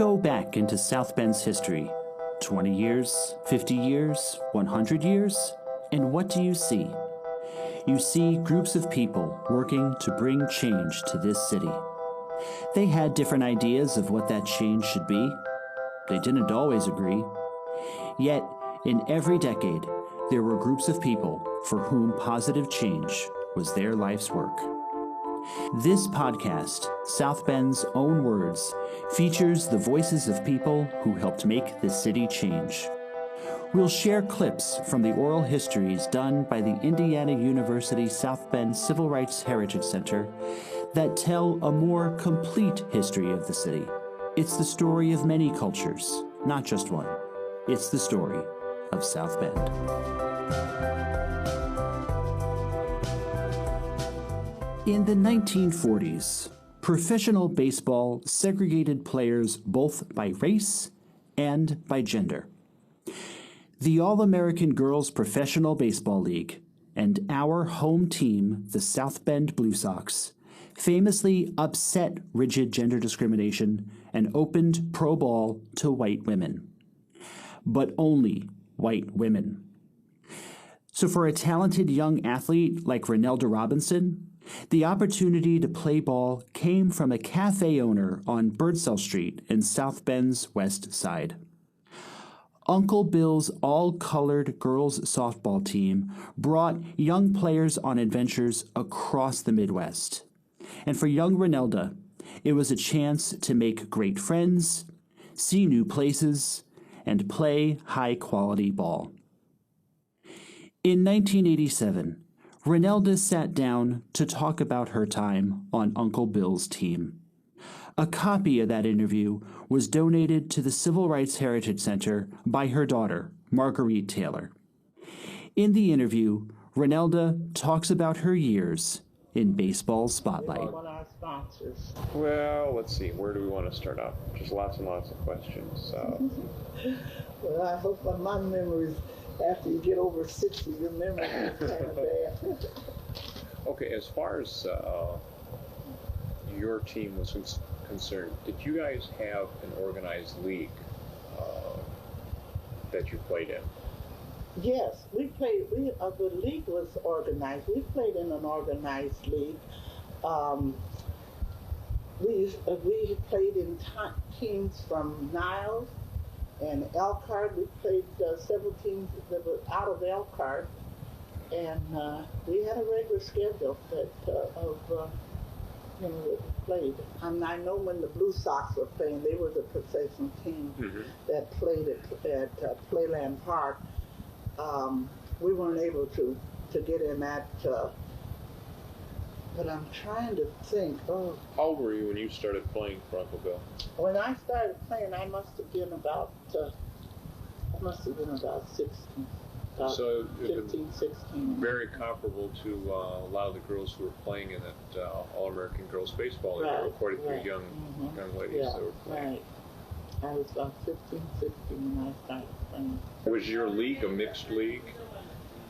go back into South Bend's history. 20 years, 50 years, 100 years, and what do you see? You see groups of people working to bring change to this city. They had different ideas of what that change should be. They didn't always agree. Yet, in every decade, there were groups of people for whom positive change was their life's work. This podcast, South Bend's Own Words, features the voices of people who helped make the city change. We'll share clips from the oral histories done by the Indiana University South Bend Civil Rights Heritage Center that tell a more complete history of the city. It's the story of many cultures, not just one. It's the story of South Bend. In the 1940s, professional baseball segregated players both by race and by gender. The All-American Girls Professional Baseball League and our home team, the South Bend Blue Sox, famously upset rigid gender discrimination and opened pro ball to white women. But only white women. So for a talented young athlete like Renelda Robinson, the opportunity to play ball came from a café owner on Birdsell Street in South Bend's west side. Uncle Bill's all-colored girls softball team brought young players on adventures across the Midwest. And for young Renelda, it was a chance to make great friends, see new places, and play high-quality ball. In 1987, Renelda sat down to talk about her time on Uncle Bill's team. A copy of that interview was donated to the Civil Rights Heritage Center by her daughter, Marguerite Taylor. In the interview, Renelda talks about her years in baseball's spotlight. Well, let's see. Where do we want to start off? Just lots and lots of questions. Well, I hope my memories, after you get over 60, your memory is kind of bad. Okay, as far as your team was concerned, did you guys have an organized league that you played in? Yes, the league was organized. We played in an organized league. We played in teams from Niles and Elkhart. We played several teams that were out of Elkhart, and we had a regular schedule that played. I know when the Blue Sox were playing, they were the professional team that played at Playland Park. We weren't able to get in that, but I'm trying to think. Oh, how old were you when you started playing for Uncle Bill? When I started playing, I must have been about 16. So 15, 16. Very comparable to a lot of the girls who were playing in that All-American Girls Baseball League. Right, 43 young ladies that were playing. Right. I was about 15, 16 when I started playing. Was your league a mixed league,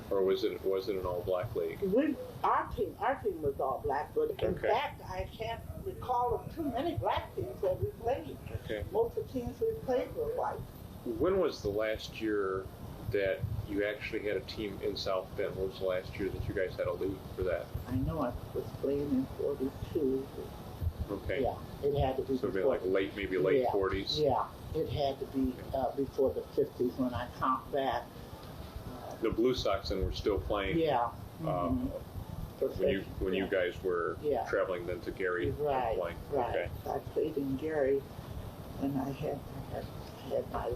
or was it an all-black league? Our team was all black, but in fact, I can't recall of too many black teams that we played. Okay. Most of the teams we played were white. When was the last year that you actually had a team in South Bend? When was the last year that you guys had a league for that? I know I was playing in 42. Okay. Yeah, it had to be. So maybe like late 40s. Yeah, it had to be before the 50s when I count back. The Blue Sox then were still playing. Yeah. When you guys were traveling then to Gary. Right. Playing. Right. Okay. I played in Gary, and I had my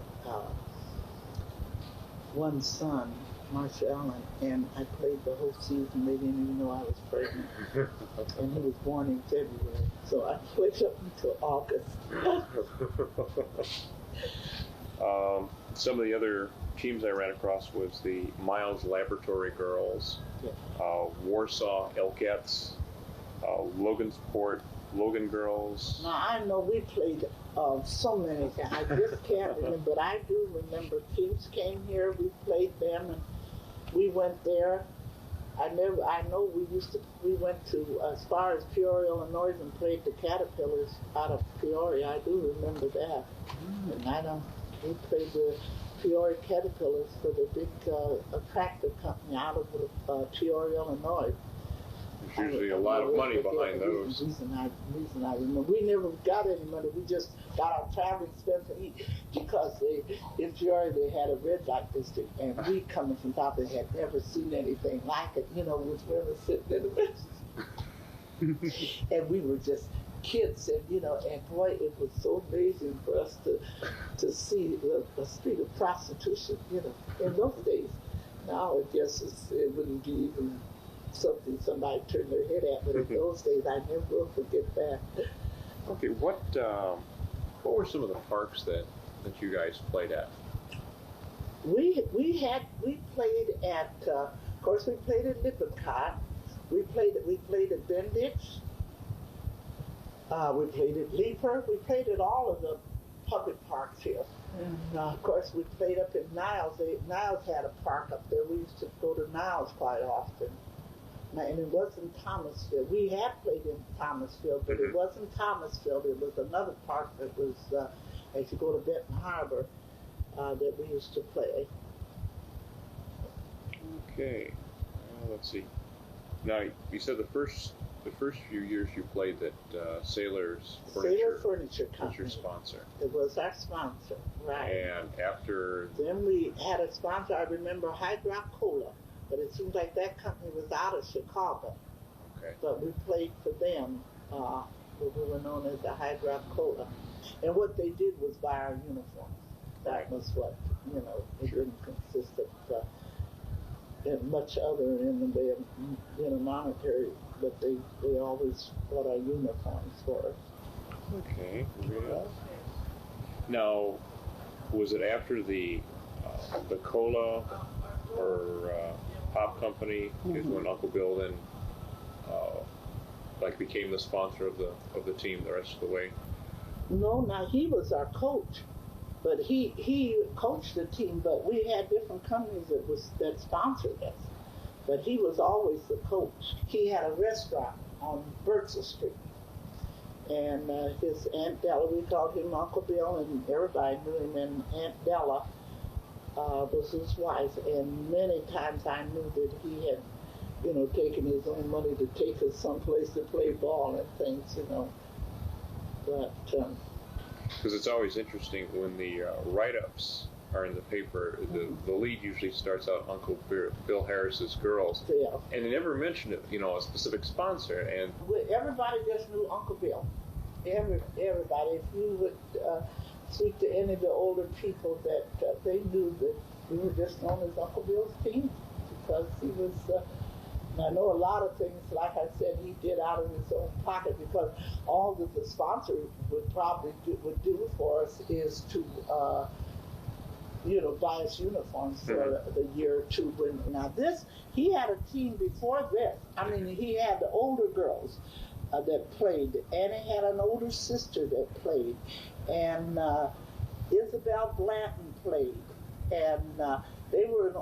one son, Marshall, and I played the whole season. They didn't even know I was pregnant. And he was born in February, so I played up until August. Some of the other teams I ran across was the Miles Laboratory Girls, Warsaw Elkettes, Logansport Logan Girls. Now, I know we played so many times. I just can't remember, but I do remember teams came here, we played them, and we went there. I know we went to as far as Peoria, Illinois, and played the Caterpillars out of Peoria. I do remember that. And we played the Peoria Caterpillars for the big tractor company out of Peoria, Illinois. There's usually a lot of money behind those. Reason I remember, we never got any money. We just got our traveling expense to eat because in Peoria they had a red light district, and we coming from top had never seen anything like it. You know, with women sitting in the middle, and we were just kids, and and boy, it was so amazing for us to see the street of prostitution. In those days. Now I guess it wouldn't be even something somebody turned their head at, but in those days I never will forget that. Okay, what were some of the parks that you guys played at? We played at of course we played at Lippincott. We played at Bendix. We played at Leaper. We played at all of the public parks here. And of course we played up in Niles. Niles had a park up there. We used to go to Niles quite often. And it wasn't Thomasville. We had played in Thomasville, but it wasn't Thomasville. It was another park that was, as you go to Benton Harbor, that we used to play. Okay, let's see. Now, you said the first few years you played at Sailor's Sailor Furniture Company. Was your sponsor. It was our sponsor, right. And after... Then we had a sponsor, I remember Hydroc Cola. But it seems like that company was out of Chicago. Okay. But we played for them. We were known as the Hydroc Cola. And what they did was buy our uniforms. That was what, it didn't consist of much other in the way of monetary, but they always bought our uniforms for us. Okay. Yeah. Now, was it after the cola or pop company is when Uncle Bill then became the sponsor of the team the rest of the way? No, now he was our coach, but he coached the team. But we had different companies that sponsored us. But he was always the coach. He had a restaurant on Birdsell Street, and his Aunt Della, we called him Uncle Bill, and everybody knew him. And Aunt Della was his wife, and many times I knew that he had, taken his own money to take us someplace to play ball and things, But because it's always interesting when the write-ups are in the paper. The lead usually starts out Uncle Bill Harris's Girls, and they never mention it, a specific sponsor. And everybody just knew Uncle Bill. Everybody. If you would speak to any of the older people, that they knew that we were just known as Uncle Bill's team, because he was. I know a lot of things, like I said, he did out of his own pocket, because all that the sponsor would probably do for us is to, buy us uniforms for the year or two. He had a team before this. I mean, he had the older girls that played, and he had an older sister that played, and Isabel Blanton played, and they were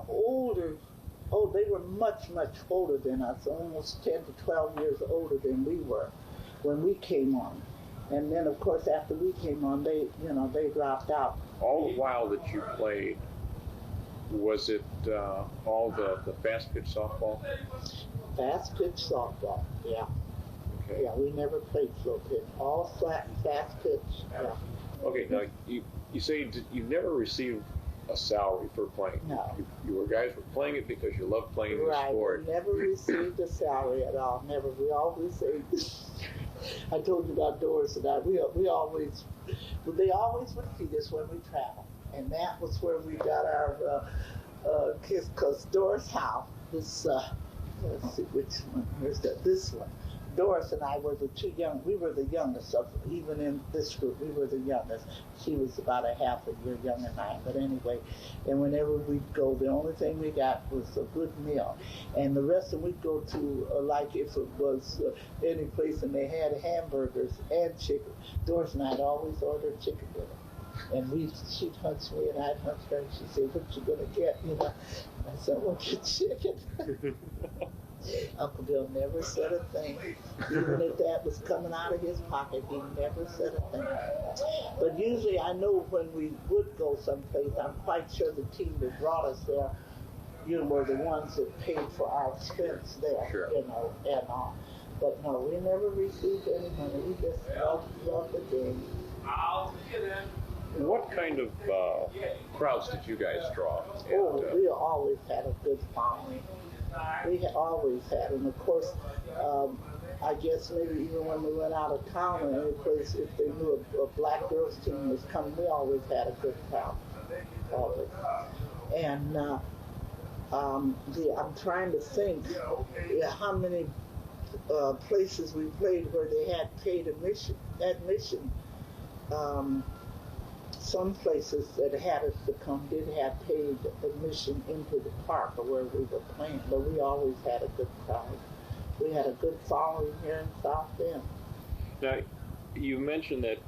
they were much, much older than us, almost 10 to 12 years older than we were when we came on. And then, of course, after we came on, they dropped out. All the while that you played, was it all the fast pitch softball? Fast pitch softball, yeah. Okay. Yeah, we never played slow pitch. All flat and fast pitch, yeah. Okay, now you say you never received a salary for playing. No. You guys were playing it because you loved playing the sport. Right, we never received a salary at all, never. We always say, I told you about Doris and I, they always would feed us when we traveled. And that was where we got our kids, because Doris Howe, let's see which one, where's that, this one. Doris and I were we were the youngest of, even in this group, we were the youngest. She was about a half a year younger than I, but anyway, and whenever we'd go, the only thing we got was a good meal. And the rest of we'd go to, like if it was any place and they had hamburgers and chicken, Doris and I'd always order chicken dinner. And she'd hunch me and I'd hunch her, and she'd say, "What you gonna get?" And I said, "I want your chicken." Uncle Bill never said a thing. Even if that was coming out of his pocket, he never said a thing. But usually I know when we would go someplace, I'm quite sure the team that brought us there, you know, were the ones that paid for our expense there, Sure. you know, and but no, we never received any money. We just loved the game. What kind of crowds did you guys draw? Oh, we always had a good following. We always had, and of course, I guess maybe even when we went out of town or any place, if they knew a black girls team was coming, we always had a good crowd. Always. And I'm trying to think how many places we played where they had paid admission. Some places that had us to come did have paid admission into the park or where we were playing, but we always had a good crowd. We had a good following here in South Bend. Now, you mentioned that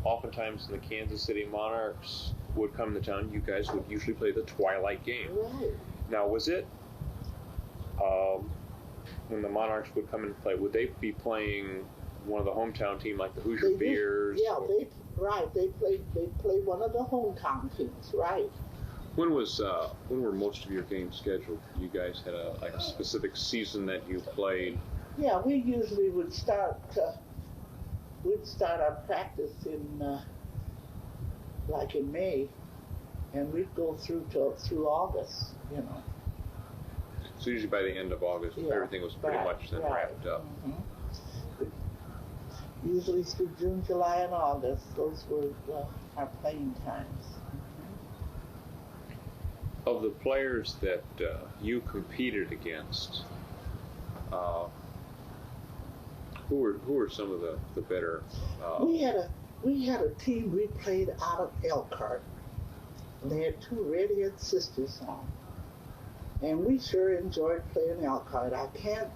oftentimes the Kansas City Monarchs would come to town. You guys would usually play the twilight game. Right. Now, was it when the Monarchs would come and play? Would they be playing one of the hometown team like the Hoosier Bears? Yeah, They played one of the hometown teams. Right. When were most of your games scheduled? You guys had a specific season that you played. Yeah, we usually would start. We'd start our practice in like in May, and we'd go through August. You know. So usually by the end of August, everything was pretty much then wrapped up. Mm-hmm. Usually through June, July, and August, those were our playing times. Of the players that you competed against, who were some of the better? We had a team we played out of Elkhart, and they had two redhead sisters on, and we sure enjoyed playing Elkhart. I can't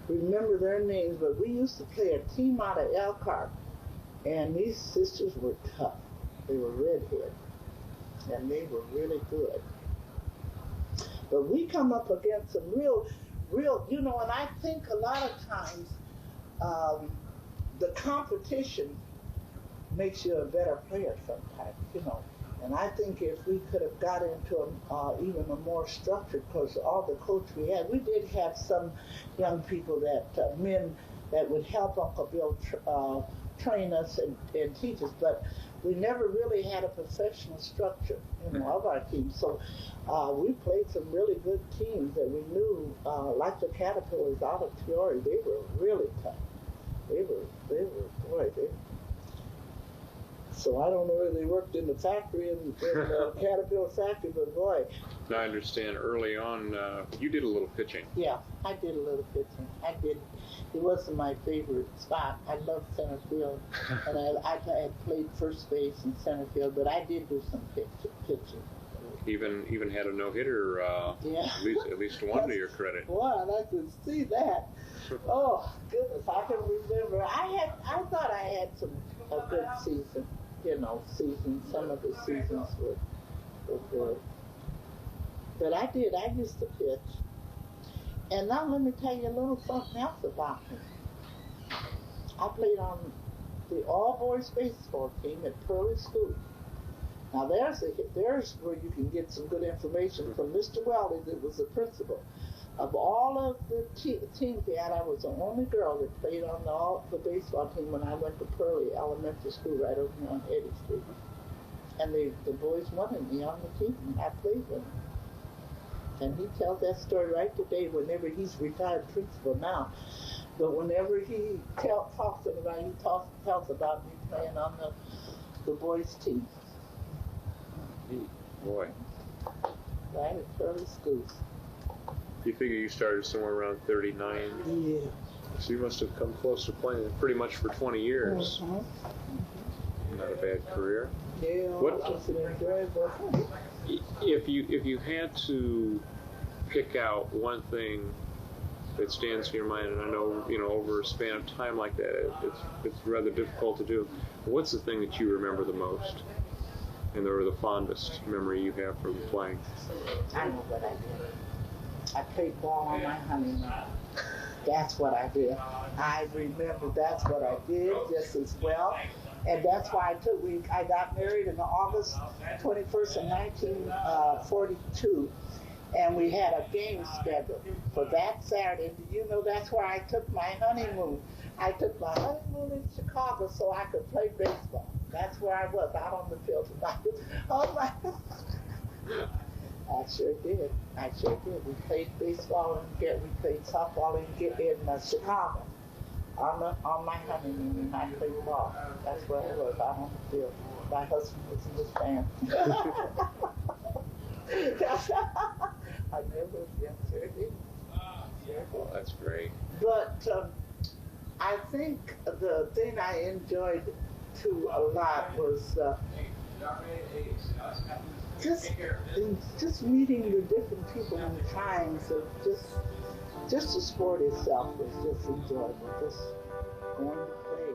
remember their names, but we used to play a team out of Elkhart, and these sisters were tough. They were redhead, and they were really good. But we come up against some real, you know, and I think a lot of times the competition makes you a better player sometimes, you know. And I think if we could have got into even a more structured, because all the coach we did have some young people that, men that would help Uncle Bill train us and teach us, but we never really had a professional structure, you know, of our team. So we played some really good teams that we knew, like the Caterpillars out of Peoria. They were really tough. So I don't know whether they worked in the factory, in the Caterpillar factory, but boy. Now I understand early on you did a little pitching. Yeah, I did a little pitching. I did. It wasn't my favorite spot. I loved center field, and I had played first base and center field, but I did do some pitching. Even had a no-hitter, yeah. at least one to your credit. One, I could see that. Oh goodness, I can remember. I thought I had a good season. You know, some of the seasons were good. But I used to pitch. And now let me tell you a little something else about me. I played on the all-boys baseball team at Pearly School. Now there's where you can get some good information from Mr. Weldy, that was the principal. Of all of the teams we had, I was the only girl that played on the baseball team when I went to Pearly Elementary School right over here on Eddy Street. And the boys wanted me on the team, and I played with them. And he tells that story right today whenever he's retired principal now. But whenever he tells about it, he tells about me playing on the boys' team. Boy. Right at Pearly Schools. You figure you started somewhere around 39. Yeah. So you must have come close to playing pretty much for 20 years. Mm-hmm. Mm-hmm. Not a bad career. Yeah, it was an enjoyable thing. If you had to pick out one thing that stands in your mind, and I know, you know, over a span of time like that, it's rather difficult to do. What's the thing that you remember the most, and or the fondest memory you have from playing? I know what I did. I played ball on my honeymoon. That's what I did. I remember that's what I did just as well. And that's why I got married on August 21st of 1942. And we had a game scheduled for that Saturday. You know, that's where I took my honeymoon. I took my honeymoon in Chicago so I could play baseball. That's where I was, out on the field. Oh my! I sure did. We played baseball and we played softball in Chicago on my honeymoon, and I played ball. That's where I was, out on the field. My husband was in the stand. I never, yes, sure did. Well, that's great. But I think the thing I enjoyed too a lot was just meeting the different people and trying to just the sport itself was just enjoyable. Just going to play.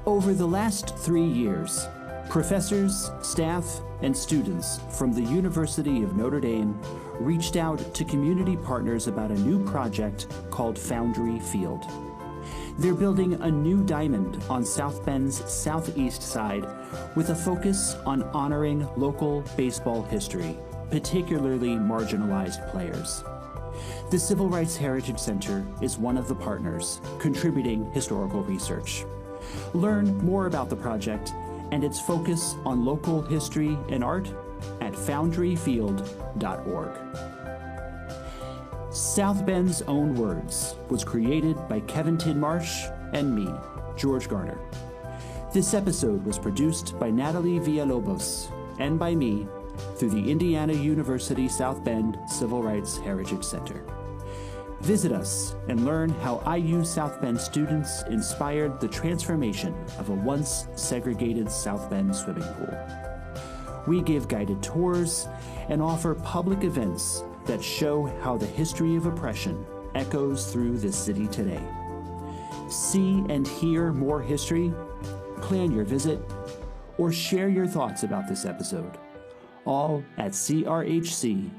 Over the last 3 years, professors, staff, and students from the University of Notre Dame reached out to community partners about a new project called Foundry Field. They're building a new diamond on South Bend's southeast side with a focus on honoring local baseball history, particularly marginalized players. The Civil Rights Heritage Center is one of the partners, contributing historical research. Learn more about the project and its focus on local history and art at foundryfield.org. South Bend's Own Words was created by Kevin Tidmarsh and me, George Garner. This episode was produced by Nathalie Villalobos and by me through the Indiana University South Bend Civil Rights Heritage Center. Visit us and learn how IU South Bend students inspired the transformation of a once segregated South Bend swimming pool. We give guided tours and offer public events that show how the history of oppression echoes through this city today. See and hear more history, plan your visit, or share your thoughts about this episode, all at crhc.iusb.edu.